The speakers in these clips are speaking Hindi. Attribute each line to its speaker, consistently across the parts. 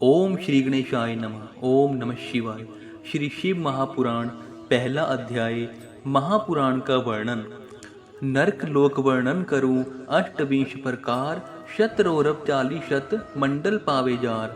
Speaker 1: ओम श्री गणेशाय नमः। ओम नमः शिवाय। श्री शिव महापुराण पहला अध्याय। महापुराण का वर्णन। नरक लोक वर्णन करूं 28 प्रकार। शतरौरभ 40 शत मंडल पावे जार।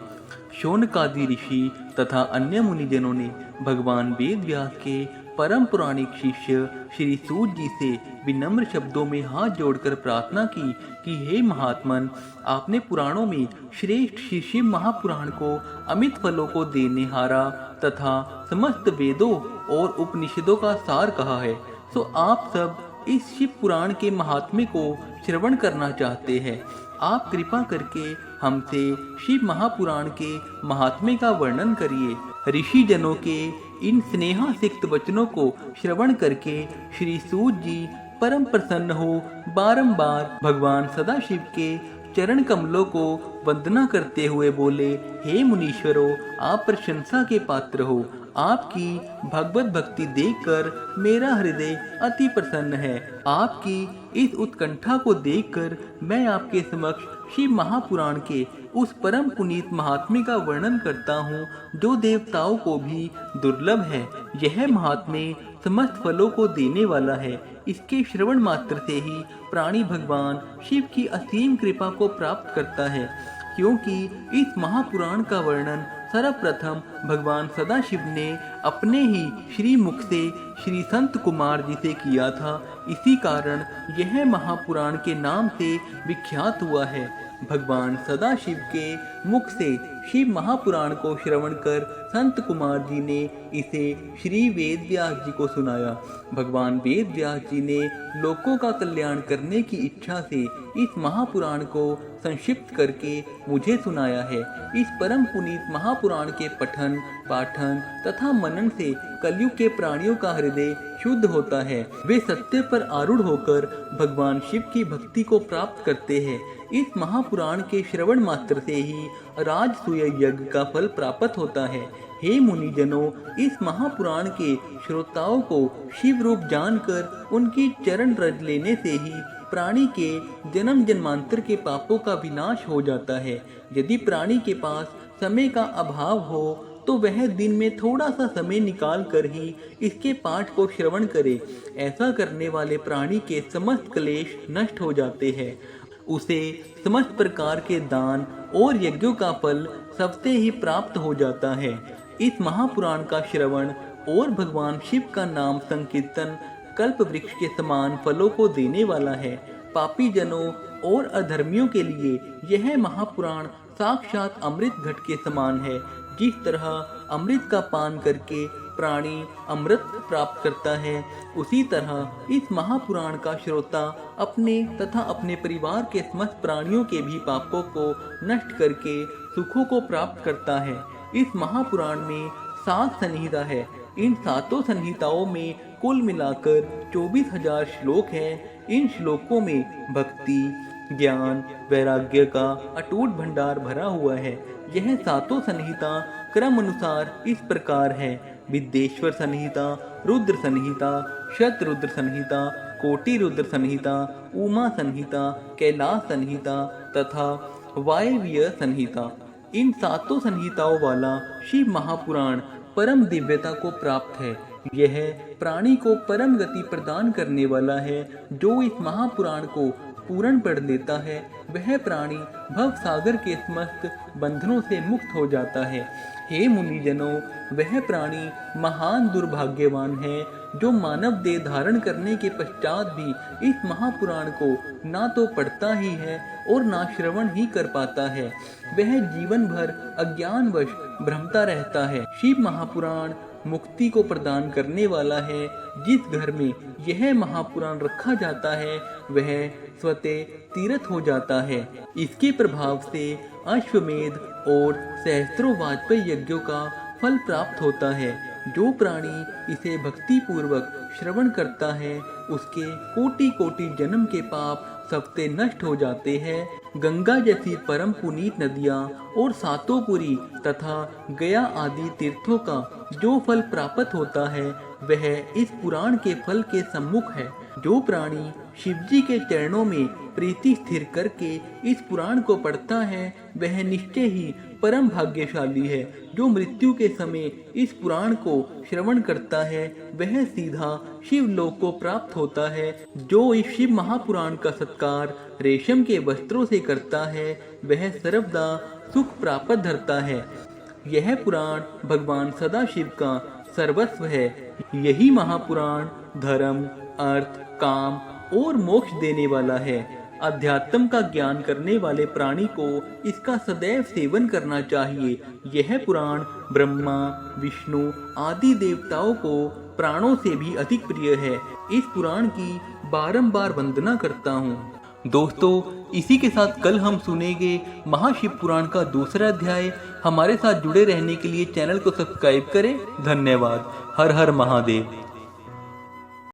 Speaker 1: शौनकादि ऋषि तथा अन्य मुनिजनों ने भगवान वेद व्यास के परम पुराणिक शिष्य श्री सूत जी से विनम्र शब्दों में हाथ जोड़कर प्रार्थना की कि हे महात्मन, आपने पुराणों में श्रेष्ठ श्री शिव महापुराण को अमित फलों को देने हारा तथा समस्त वेदों और उपनिषदों का सार कहा है। सो आप सब इस शिव पुराण के महात्म्य को श्रवण करना चाहते हैं। आप कृपा करके हमसे शिव महापुराण के महात्म्य का वर्णन करिए। ऋषि जनों के इन स्नेहासिक्त वचनों को श्रवण करके श्री सूत जी परम प्रसन्न हो बारंबार भगवान सदाशिव के चरण कमलों को वंदना करते हुए बोले, हे मुनीश्वरों, आप प्रशंसा के पात्र हो। आपकी भगवत भक्ति देखकर मेरा हृदय अति प्रसन्न है। आपकी इस उत्कंठा को देखकर मैं आपके समक्ष शिव महापुराण के उस परम पुनीत महात्म्य का वर्णन करता हूँ जो देवताओं को भी दुर्लभ है। यह महात्म्य समस्त फलों को देने वाला है। इसके श्रवण मात्र से ही प्राणी भगवान शिव की असीम कृपा को प्राप्त करता है, क्योंकि इस महापुराण का वर्णन सर्वप्रथम भगवान सदाशिव ने अपने ही श्री मुख से श्री संत कुमार जी से किया था। इसी कारण यह महापुराण के नाम से विख्यात हुआ है। भगवान सदाशिव के मुख से शिव महापुराण को श्रवण कर संत कुमार जी ने इसे श्री वेद व्यास जी को सुनाया। भगवान वेद व्यास जी ने लोकों का कल्याण करने की इच्छा से इस महापुराण को संक्षिप्त करके मुझे सुनाया है। इस परम पुनीत महापुराण के पठन पाठन तथा मनन से कलयुग के प्राणियों का हृदय शुद्ध होता है। वे सत्य पर आरूढ़ होकर भगवान शिव की भक्ति को प्राप्त करते हैं। इस महापुराण के श्रवण मात्र से ही राजसूय यज्ञ का फल प्राप्त होता है। हे मुनिजनों, इस महापुराण के श्रोताओं को शिव रूप जानकर उनकी चरण रज लेने से ही प्राणी के जन्म जन्मांतर के पापों का विनाश हो जाता है। यदि प्राणी के पास समय का अभाव हो तो वह दिन में थोड़ा सा समय निकाल कर ही इसके पाठ को श्रवण करे। ऐसा करने वाले प्राणी के समस्त क्लेश नष्ट हो जाते हैं। उसे समस्त प्रकार के दान और यज्ञों का फल सबसे ही प्राप्त हो जाता है। इस महापुराण का श्रवण और भगवान शिव का नाम संकीर्तन कल्प वृक्ष के समान फलों को देने वाला है। पापी जनों और अधर्मियों के लिए यह महापुराण साक्षात अमृत घट के समान है। जिस तरह अमृत का पान करके प्राणी अमृत प्राप्त करता है, उसी तरह इस महापुराण का श्रोता अपने तथा अपने परिवार के समस्त प्राणियों के भी पापों को नष्ट करके सुखों को प्राप्त करता है। इस महापुराण में 7 संहिता है। इन 7 संहिताओं में कुल मिलाकर 24,000 श्लोक हैं। इन श्लोकों में भक्ति, ज्ञान, वैराग्य का अटूट भंडार भरा हुआ है। यह 7 संहिता क्रम अनुसार इस प्रकार है: विद्येश्वर संहिता, रुद्र संहिता, शतरुद्र संहिता, कोटि रुद्र संहिता, उमा संहिता, कैलाश संहिता तथा वायव्य संहिता। इन 7 संहिताओं वाला शिव महापुराण परम दिव्यता को प्राप्त है। यह प्राणी को परम गति प्रदान करने वाला है। जो इस महापुराण को पूर्ण पढ़ लेता है, वह प्राणी भव सागर के समस्त बंधनों से मुक्त हो जाता है। हे मुनिजनों, वह प्राणी महान दुर्भाग्यवान है जो मानव देह धारण करने के पश्चात भी इस महापुराण को ना तो पढ़ता ही है और ना श्रवण ही कर पाता है। वह जीवन भर अज्ञानवश भ्रमता रहता है। शिव महापुराण मुक्ति को प्रदान करने वाला है। जिस घर में यह महापुराण रखा जाता है, वह स्वतः तीर्थ हो जाता है। इसके प्रभाव से अश्वमेध और सहस्त्रों वाजपेयी यज्ञों का फल प्राप्त होता है। जो प्राणी इसे भक्ति पूर्वक श्रवण करता है, उसके कोटि कोटि जन्म के पाप सबसे नष्ट हो जाते हैं। गंगा जैसी परम पुनीत नदियाँ और सातोपुरी तथा गया आदि तीर्थों का जो फल प्राप्त होता है, वह इस पुराण के फल के सम्मुख है। जो प्राणी शिवजी के चरणों में प्रीति स्थिर करके इस पुराण को पढ़ता है, वह निश्चय ही परम भाग्यशाली है। जो मृत्यु के समय इस पुराण को श्रवण करता है वह सीधा शिवलोक को प्राप्त होता है। जो इस शिव महापुराण का सत्कार रेशम के वस्त्रों से करता है वह सर्वदा सुख प्राप्त धरता है। यह पुराण भगवान सदाशिव का सर्वस्व है। यही महापुराण धर्म, अर्थ, काम और मोक्ष देने वाला है। अध्यात्म का ज्ञान करने वाले प्राणी को इसका सदैव सेवन करना चाहिए। यह पुराण ब्रह्मा, विष्णु आदि देवताओं को प्राणों से भी अधिक प्रिय है। इस पुराण की बारंबार वंदना करता हूँ। दोस्तों, इसी के साथ कल हम सुनेंगे महाशिव पुराण का दूसरा अध्याय। हमारे साथ जुड़े रहने के लिए चैनल को सब्सक्राइब करें। धन्यवाद। हर हर महादेव।